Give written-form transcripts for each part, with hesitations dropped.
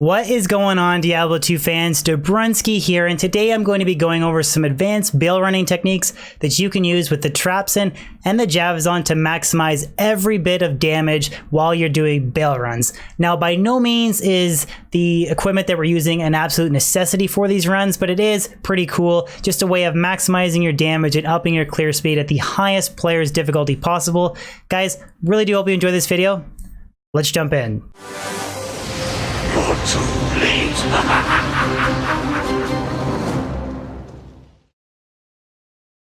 What is going on, Diablo 2 fans? Dobrunsky here, and today I'm going to be going over some advanced Baal running techniques that you can use with the Trapsin and the Javazon to maximize every bit of damage while you're doing Baal runs. Now, by no means is the equipment that we're using an absolute necessity for these runs, but it is pretty cool. Just a way of maximizing your damage and upping your clear speed at the highest player's difficulty possible. Guys, really do hope you enjoy this video. Let's jump in. Too late.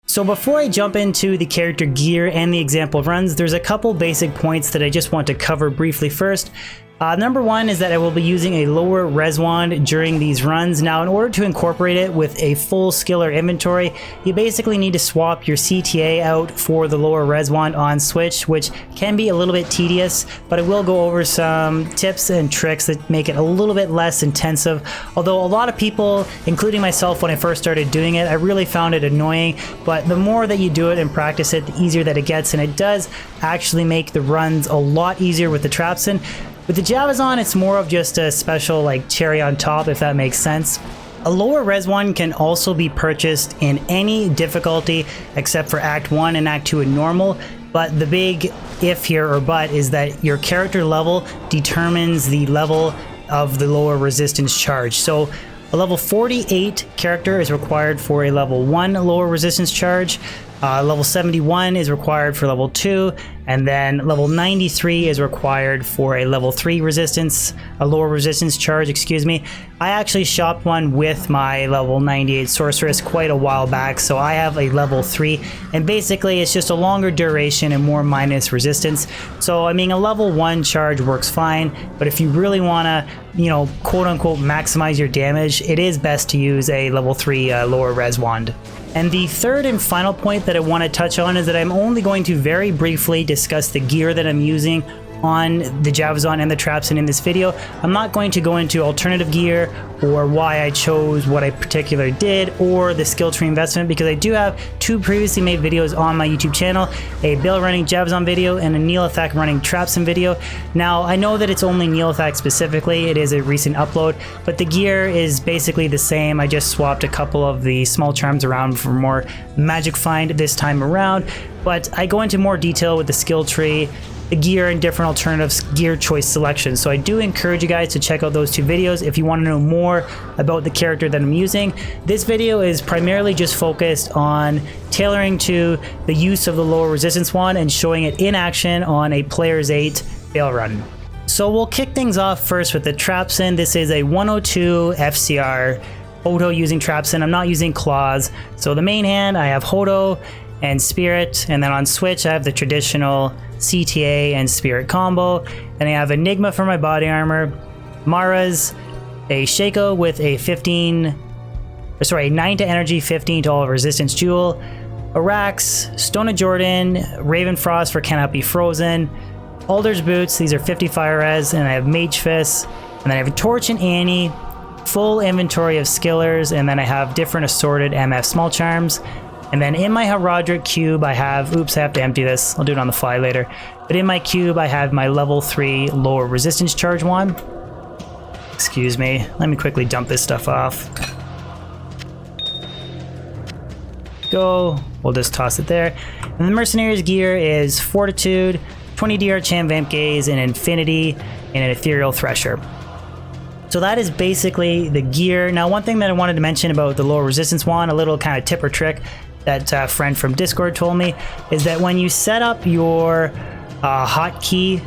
So before I jump into the character gear and the example runs, there's a couple basic points that I just want to cover briefly first. Number one is that I will be using a lower res wand during these runs. Now, in order to incorporate it with a full skill or inventory, you basically need to swap your CTA out for the lower res wand on Switch, which can be a little bit tedious, but I will go over some tips and tricks that make it a little bit less intensive. Although a lot of people, including myself when I first started doing it, I really found it annoying, but the more that you do it and practice it, the easier that it gets, and it does actually make the runs a lot easier with the Trapsin. With the Javazon, it's more of just a special like cherry on top, if that makes sense. A lower res one can also be purchased in any difficulty except for Act 1 and Act 2 in normal, but the big if here or but is that your character level determines the level of the lower resistance charge. So a level 48 character is required for a level 1 lower resistance charge. Level 71 is required for level 2, and then level 93 is required for a level 3 resistance, a lower resistance charge, excuse me. I actually shopped one with my level 98 sorceress quite a while back, so I have a level 3, and basically it's just a longer duration and more minus resistance. So I mean, a level 1 charge works fine, but if you really want to, quote unquote maximize your damage, it is best to use a level 3 lower res wand. And the third and final point that I want to touch on is that I'm only going to very briefly discuss the gear that I'm using on the Javazon and the Trapsin in this video. I'm not going to go into alternative gear or why I chose what I particularly did or the skill tree investment, because I do have two previously made videos on my YouTube channel, a Baal running Javazon video and a Neelathak running Trapsin video. Now, I know that it's only Neelathak specifically, it is a recent upload, but the gear is basically the same. I just swapped a couple of the small charms around for more magic find this time around, but I go into more detail with the skill tree, the gear, and different alternatives gear choice selections. So I do encourage you guys to check out those two videos if you want to know more about the character that I'm using. This video is primarily just focused on tailoring to the use of the lower resistance wand and showing it in action on a player's 8 Baal run. So we'll kick things off first with the Trapsin. This is a 102 FCR Hodo using Trapsin. I'm not using claws. So the main hand, I have Hodo and Spirit, and then on Switch I have the traditional CTA and Spirit combo, and I have Enigma for my body armor, Mara's, a Shaco with a 9 to energy, 15 to all resistance jewel, Arax, Stone of Jordan, Ravenfrost for cannot be frozen, Alder's boots, these are 50 fire res, and I have Mage Fist, and then I have Torch and Annie, full inventory of skillers, and then I have different assorted MF small charms. And then in my Haradric cube, I have, oops, I have to empty this. I'll do it on the fly later. But in my cube, I have my level 3 lower resistance charge one. Excuse me. Let me quickly dump this stuff off. Go. We'll just toss it there. And the Mercenaries gear is Fortitude, 20 DR Cham Vamp Gaze, and Infinity, and an Ethereal Thresher. So that is basically the gear. Now, one thing that I wanted to mention about the lower resistance wand, a little kind of tip or trick that a friend from Discord told me, is that when you set up your hotkey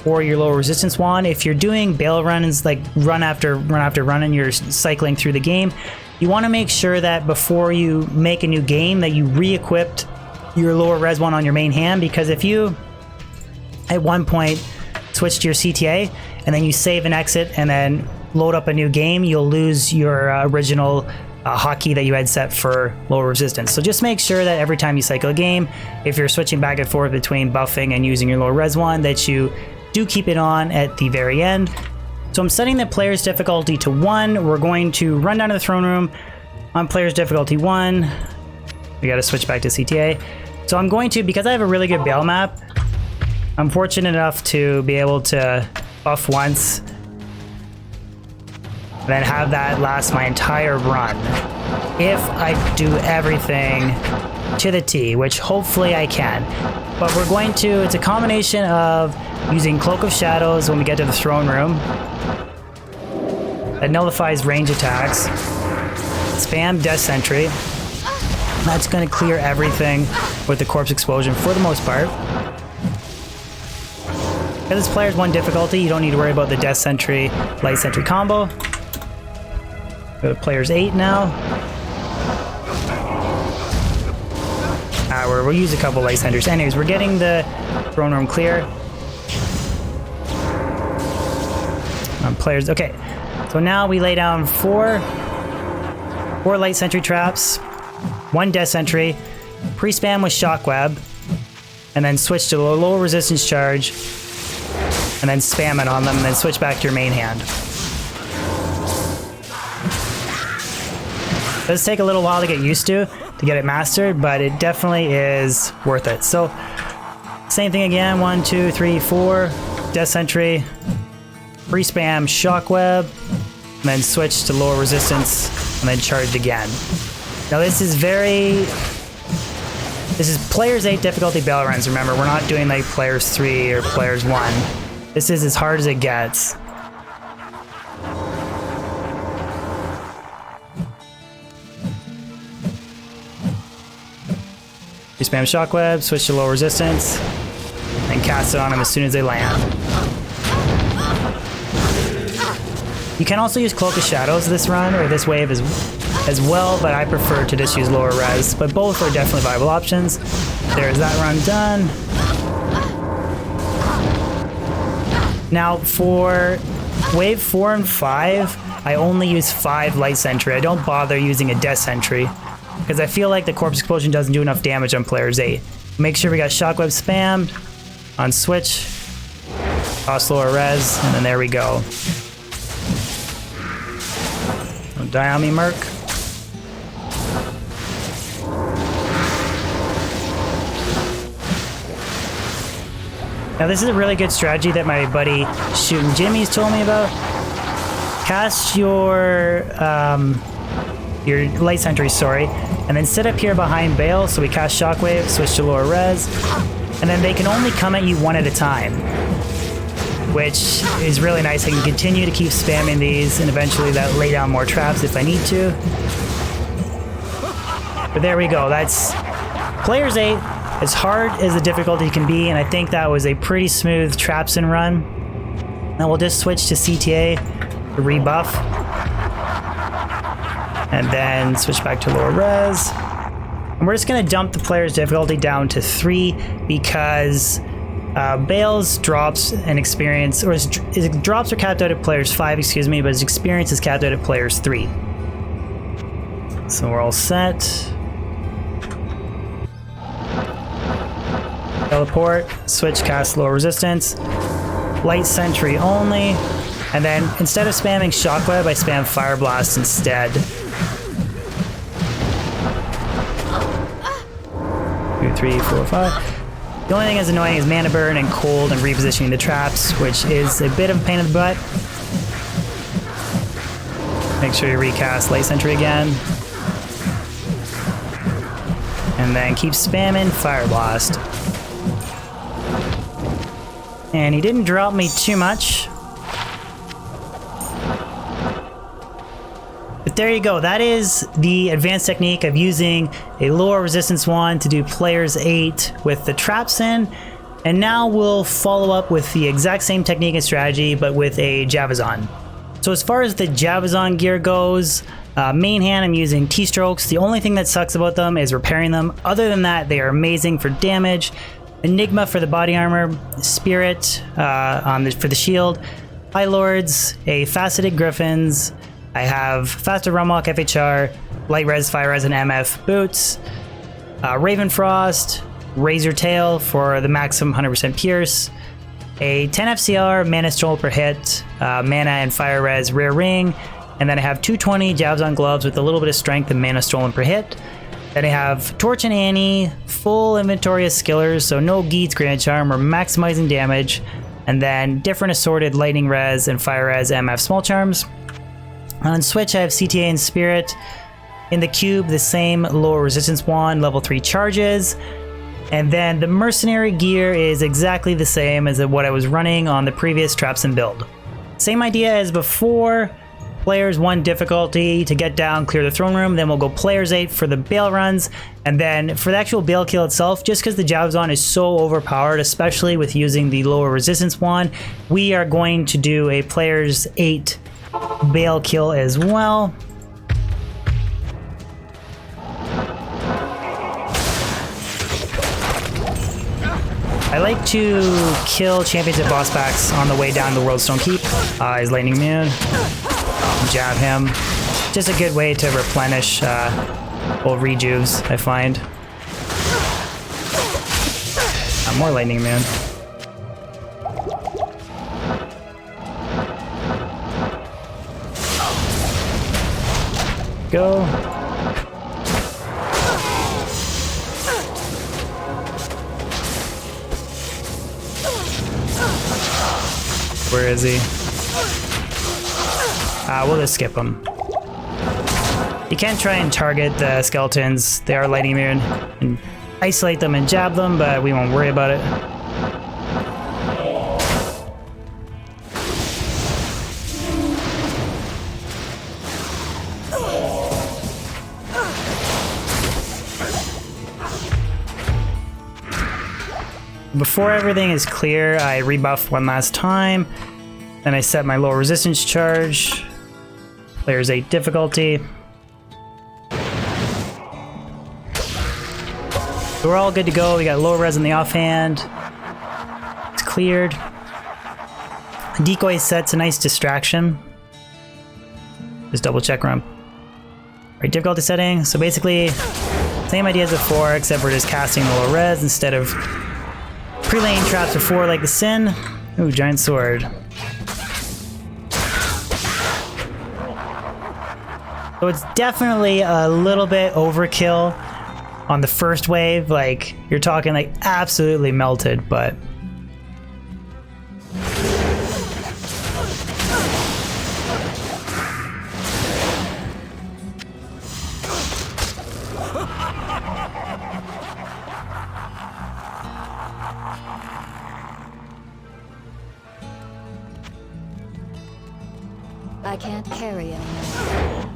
for your lower resistance wand, if you're doing Baal runs, like run after run, and you're cycling through the game, you want to make sure that before you make a new game that you re-equipped your lower res wand on your main hand, because if you at one point switch to your CTA and then you save and exit and then load up a new game, you'll lose your original hotkey that you had set for lower resistance. So just make sure that every time you cycle a game, if you're switching back and forth between buffing and using your lower res wand, that you do keep it on at the very end. So I'm setting the player's difficulty to 1. We're going to run down to the throne room on player's difficulty 1. We got to switch back to CTA. So I'm going to, because I have a really good Baal map, I'm fortunate enough to be able to buff once and then have that last my entire run. If I do everything to the T, which hopefully I can. But we're going to, it's a combination of using Cloak of Shadows when we get to the throne room. That nullifies range attacks. Spam Death Sentry. That's going to clear everything with the Corpse Explosion for the most part. Because it's Players 1 difficulty, you don't need to worry about the Death Sentry, Light Sentry combo. Go to Players 8 now. We'll use a couple Light Sentries. Anyways, we're getting the throne room clear. Players, okay. So now we lay down four Light Sentry traps, 1 Death Sentry, pre-spam with Shockweb, and then switch to a low resistance charge, and then spam it on them, and then switch back to your main hand. It does take a little while to get used to get it mastered, but it definitely is worth it. So, same thing again, 1, 2, 3, 4, Death Sentry, pre-spam Shockweb, and then switch to lower resistance, and then charge again. Now this is Players 8 difficulty Baal runs, remember, we're not doing like Players 3 or Players 1. This is as hard as it gets. You spam Shockweb, switch to low resistance, and cast it on them as soon as they land. You can also use Cloak of Shadows this run, or this wave as well, but I prefer to just use lower res, but both are definitely viable options. There's that run done. Now for wave 4 and 5, I only use 5 Light Sentry. I don't bother using a Death Sentry, because I feel like the Corpse Explosion doesn't do enough damage on Players 8. Make sure we got Shockweb spammed on switch, toss lower res, and then there we go. Don't die on me, Merc. Now this is a really good strategy that my buddy Shootin' Jimmy's told me about. Cast your Light Sentry, and then sit up here behind Baal, so we cast Shockwave, switch to lower res, and then they can only come at you one at a time, which is really nice. I can continue to keep spamming these, and eventually that lay down more traps if I need to. But there we go, that's Players 8, as hard as the difficulty can be, and I think that was a pretty smooth Trapsin run. Now we'll just switch to CTA to rebuff, and then switch back to lower res. And we're just going to dump the player's difficulty down to 3 because Baal's drops and experience, or his drops are capped out at Players 5, excuse me, but his experience is capped out at Players 3. So we're all set. Teleport, switch, cast low resistance, Light Sentry only, and then instead of spamming Shockweb, I spam Fire Blast instead. 2, 3, 4, 5. The only thing that's annoying is mana burn and cold and repositioning the traps, which is a bit of a pain in the butt. Make sure you recast Light Sentry again. And then keep spamming Fire Blast. And he didn't drop me too much. But there you go. That is the advanced technique of using a lower resistance wand to do Players 8 with the Trapsin. And now we'll follow up with the exact same technique and strategy, but with a Javazon. So as far as the Javazon gear goes, main hand I'm using T-strokes. The only thing that sucks about them is repairing them. Other than that, they are amazing for damage. Enigma for the body armor, Spirit for the shield, High Lords, a Faceted Griffins, I have Faster Rumwalk FHR, Light Res, Fire Res, and MF boots, Ravenfrost, Razor Tail for the maximum 100% Pierce, a 10 FCR, Mana Stroll per hit, Mana and Fire Res Rare Ring, and then I have 220 Javazon Gloves with a little bit of strength and Mana Stolen per hit. Then I have Torch and Annie, full inventory of skillers, so no Geats Grand Charm, we're maximizing damage, and then different assorted Lightning Res and Fire Res MF Small Charms. On Switch, I have CTA and Spirit. In the cube, the same lower resistance wand, level 3 charges. And then the mercenary gear is exactly the same as what I was running on the previous Trapsin build. Same idea as before. Players 1 difficulty to get down, clear the throne room. Then we'll go players 8 for the Baal runs. And then for the actual Baal kill itself, just because the Javazon is so overpowered, especially with using the lower resistance wand, we are going to do a players 8 Baal kill as well. I like to kill champions and boss packs on the way down the Worldstone Keep. He's lightning immune. Jab him. Just a good way to replenish old rejuves, I find. More lightning immune. Go. Where is he? We'll just skip him. You can try and target the skeletons. They are lightning immune, and isolate them and jab them, but we won't worry about it. Before everything is clear, I rebuff one last time. Then I set my lower resistance charge. Players 8 difficulty. So we're all good to go. We got low res in the offhand. It's cleared. The decoy set's a nice distraction. Just double check around. Right, difficulty setting. So basically, same idea as before, except we're just casting the low res instead of pre-laying traps before like the Sin. Ooh, giant sword. So it's definitely a little bit overkill on the first wave. Like, you're talking like absolutely melted, but I can't carry anymore.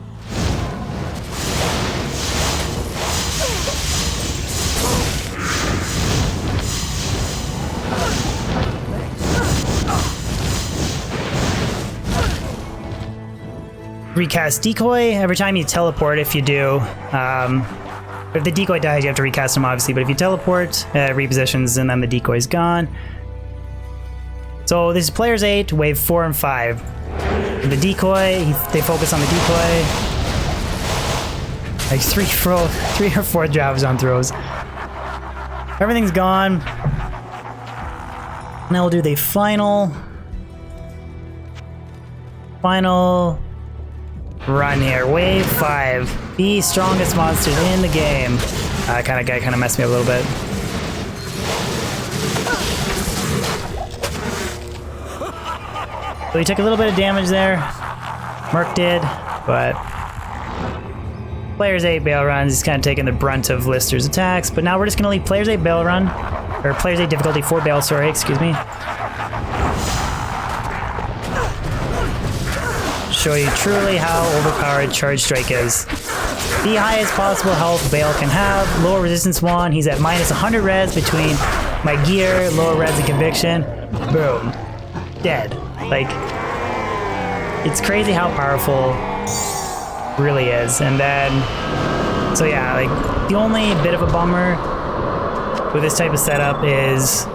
recast decoy every time you teleport. If you do, if the decoy dies, you have to recast him, obviously. But if you teleport, repositions, and then the decoy's gone. So this is players 8, wave 4 and 5. The decoy, they focus on the decoy. Like 3 or 4 Javazon throws. Everything's gone. Now we'll do the final run here. Wave 5. The strongest monsters in the game. Guy kind of messed me up a little bit. So he took a little bit of damage there. Merc did, but players 8 Baal runs. He's kind of taking the brunt of Lister's attacks. But now we're just going to leave players 8 Baal run. Or players 8 difficulty 4 Baal, sorry, excuse me. Show you truly how overpowered Charge Strike is. The highest possible health Baal can have. Lower resistance wand. He's at minus 100 res between my gear, lower res, and conviction. Boom. Dead. Like, it's crazy how powerful it really is. And then, so yeah, like, the only bit of a bummer with this type of setup is,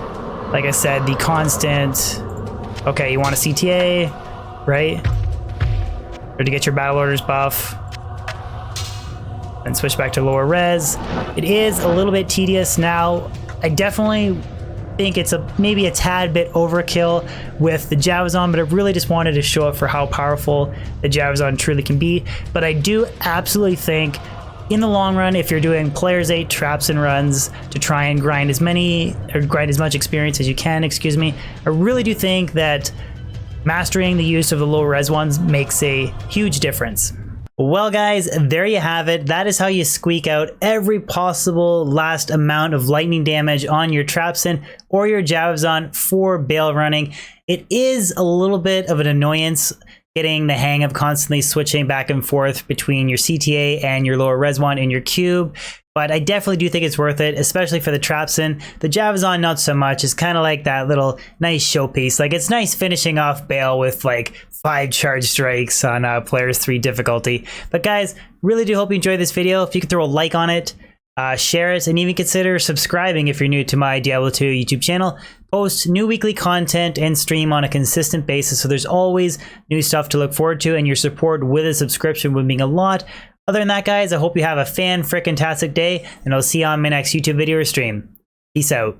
like I said, the constant, okay, you want a CTA, right? Or to get your battle orders buff, and switch back to lower res. It is a little bit tedious now. I definitely think it's maybe a tad bit overkill with the Javazon, but I really just wanted to show it for how powerful the Javazon truly can be. But I do absolutely think in the long run, if you're doing players 8 Trapsin runs to try and grind as much experience as you can, I really do think that Mastering the use of the low res ones makes a huge difference. Well guys, there you have it. That is how you squeak out every possible last amount of lightning damage on your Trapsin or your Javazon for Baal running. It is a little bit of an annoyance getting the hang of constantly switching back and forth between your CTA and your lower res one in your cube, but I definitely do think it's worth it, especially for the Trapsin. The Javazon, not so much. It's kind of like that little nice showpiece. Like, it's nice finishing off Baal with like 5 charge strikes on players 3 difficulty. But guys, really do hope you enjoyed this video. If you could throw a like on it, share it, and even consider subscribing if you're new to my Diablo 2 YouTube channel. Post new weekly content and stream on a consistent basis, so there's always new stuff to look forward to, and your support with a subscription would mean a lot. Other than that, guys, I hope you have a fan-frickin-tastic day, and I'll see you on my next YouTube video or stream. Peace out.